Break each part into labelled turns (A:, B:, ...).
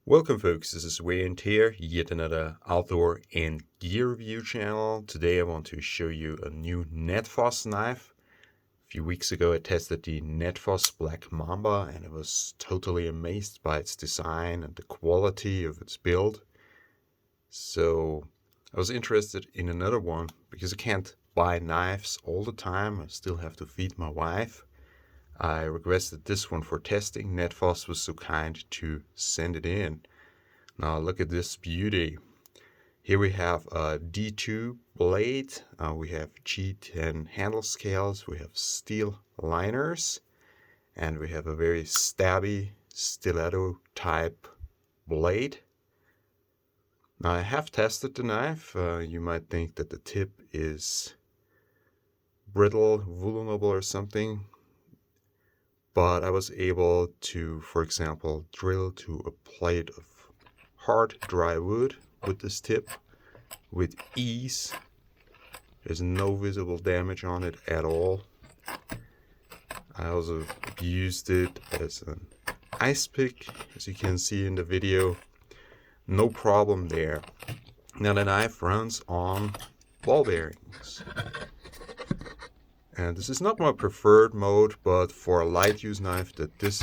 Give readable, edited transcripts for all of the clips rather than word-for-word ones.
A: Welcome folks, this is Wayne here, yet another outdoor and gear review channel. Today I want to show you a new NedFoss knife. A few weeks ago I tested the NedFoss Black Mamba and I was totally amazed by its design and the quality of its build. So I was interested in another one because I can't buy knives all the time, I still have to feed my wife. I requested this one for testing. NedFoss was so kind to send it in. Now look at this beauty. Here we have a D2 blade, we have G10 handle scales, we have steel liners, and we have a very stabby stiletto type blade. Now I have tested the knife. You might think that the tip is brittle, vulnerable or something. But I was able to, for example, drill to a plate of hard, dry wood with this tip with ease. There's no visible damage on it at all. I also used it as an ice pick, as you can see in the video. No problem there. Now the knife runs on ball bearings. And this is not my preferred mode, but for a light use knife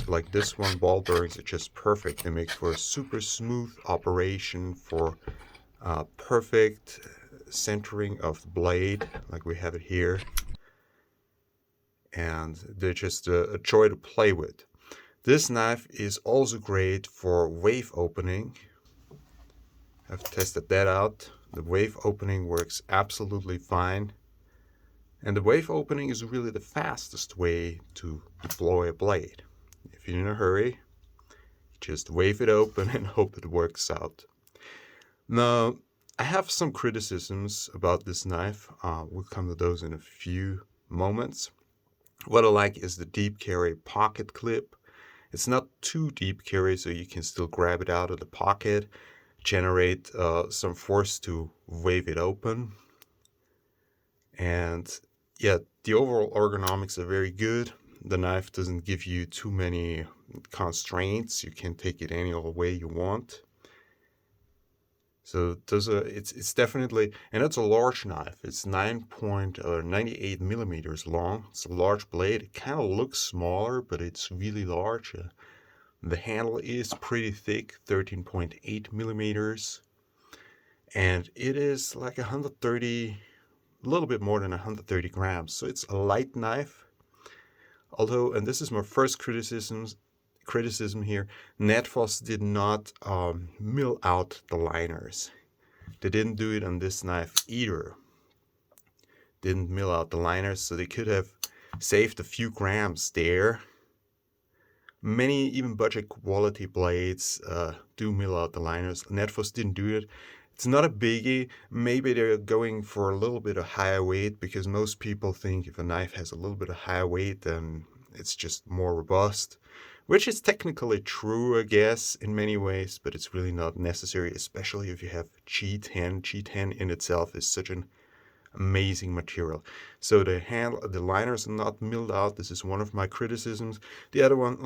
A: like this one, ball bearings are just perfect. They make for a super smooth operation, for perfect centering of the blade, like we have it here. And they're just a joy to play with. This knife is also great for wave opening. I've tested that out. The wave opening works absolutely fine. And the wave opening is really the fastest way to deploy a blade. If you're in a hurry, just wave it open and hope it works out. Now, I have some criticisms about this knife. We'll come to those in a few moments. What I like is the deep carry pocket clip. It's not too deep carry, so you can still grab it out of the pocket, generate some force to wave it open. And yeah, the overall ergonomics are very good. The knife doesn't give you too many constraints. You can take it any other way you want. So it's definitely, and it's a large knife. It's 98 millimeters long. It's a large blade. It kind of looks smaller, but it's really large. The handle is pretty thick, 13.8 millimeters. And it is like 130, a little bit more than 130 grams. So it's a light knife. Although, and this is my first criticism here, NedFoss did not mill out the liners. They didn't do it on this knife either. Didn't mill out the liners, so they could have saved a few grams there. Many, even budget quality blades do mill out the liners. NedFoss didn't do it. It's not a biggie. Maybe they're going for a little bit of higher weight, because most people think if a knife has a little bit of higher weight, then it's just more robust. Which is technically true, I guess, in many ways, but it's really not necessary, especially if you have G10. G10 in itself is such an amazing material. So the liners are not milled out. This is one of my criticisms. The other one,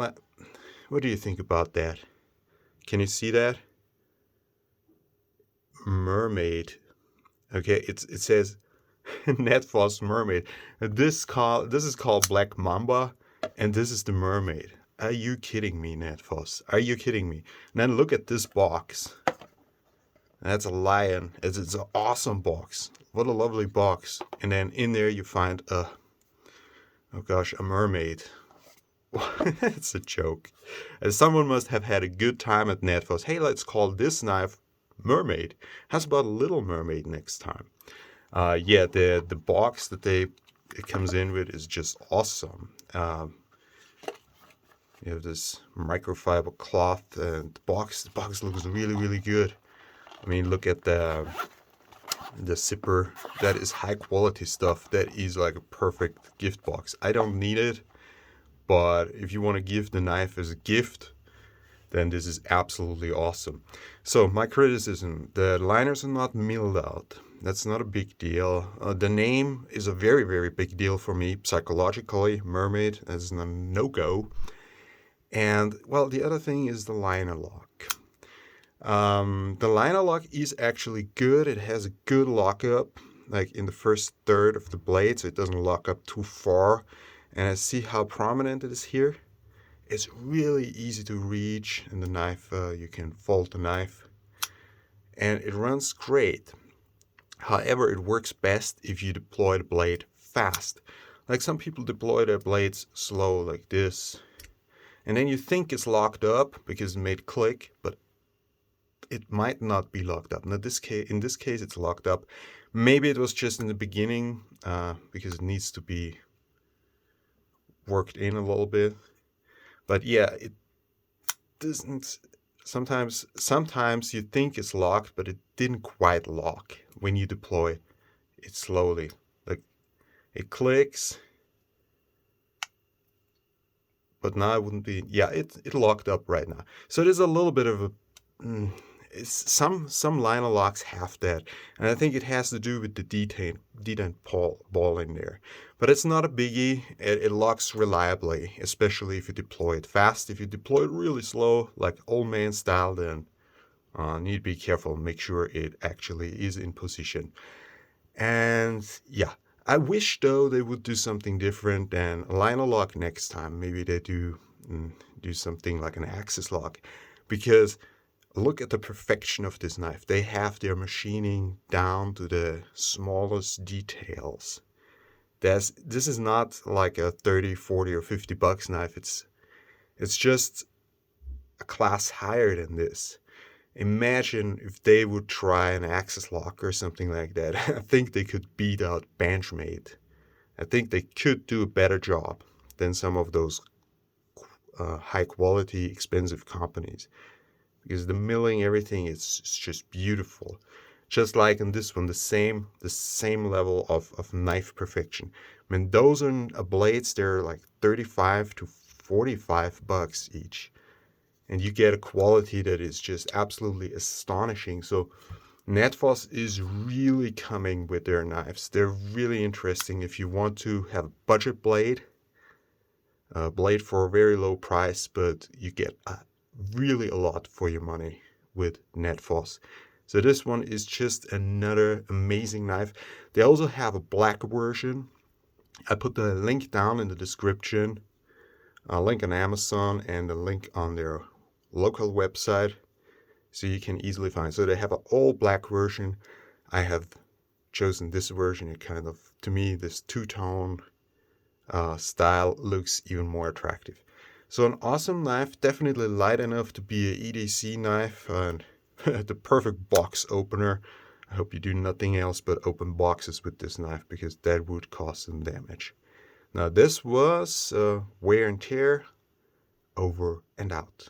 A: what do you think about that? Can you see that? Mermaid. Okay, it says NedFoss Mermaid. This is called Black Mamba, and this is the Mermaid. Are you kidding me, NedFoss? Are you kidding me? And then look at this box. That's a lion. It's an awesome box. What a lovely box. And then in there you find a mermaid. It's a joke. And someone must have had a good time at NedFoss. Hey, let's call this knife Mermaid. How's about a Little Mermaid next time? Yeah, the box that it comes in with is just awesome. You have this microfiber cloth, and the box looks really, really good. I mean, look at the zipper. That is high quality stuff. That is like a perfect gift box. I don't need it, but if you want to give the knife as a gift, then this is absolutely awesome. So my criticism, the liners are not milled out. That's not a big deal. The name is a very, very big deal for me psychologically. Mermaid is a no-go. And, well, the other thing is the liner lock. The liner lock is actually good. It has a good lockup, like in the first third of the blade, so it doesn't lock up too far. And I see how prominent it is here. It's really easy to reach in the knife. You can fold the knife, and it runs great. However, it works best if you deploy the blade fast. Like some people deploy their blades slow like this, and then you think it's locked up because it made click, but it might not be locked up. Now, in this case, it's locked up. Maybe it was just in the beginning because it needs to be worked in a little bit. But yeah, it doesn't. Sometimes you think it's locked, but it didn't quite lock when you deploy it slowly. Like it clicks, but now it wouldn't be. Yeah, it locked up right now. So there's a little bit of a. Some liner locks have that, and I think it has to do with the detent ball in there. But it's not a biggie. It locks reliably, especially if you deploy it fast. If you deploy it really slow, like old man style, then need to be careful. Make sure it actually is in position. And yeah, I wish though they would do something different than a liner lock next time. Maybe they do something like an axis lock, because look at the perfection of this knife. They have their machining down to the smallest details. This is not like a 30, 40, or $50 knife. It's just a class higher than this. Imagine if they would try an axis lock or something like that. I think they could beat out Mermaid. I think they could do a better job than some of those high quality, expensive companies. Because the milling, everything is just beautiful. Just like in this one, the same level of knife perfection. I mean, those are blades, they're like $35 to $45 each. And you get a quality that is just absolutely astonishing. So NedFoss is really coming with their knives. They're really interesting if you want to have a budget blade. A blade for a very low price, but you get really a lot for your money with NedFoss. So this one is just another amazing knife. They also have a black version. I put the link down in the description, a link on Amazon and a link on their local website, so you can easily find. So they have an all black version. I have chosen this version. It kind of, to me, this two-tone style looks even more attractive. So an awesome knife, definitely light enough to be an EDC knife, and the perfect box opener. I hope you do nothing else but open boxes with this knife, because that would cause some damage. Now this was Wear and Tear, over and out.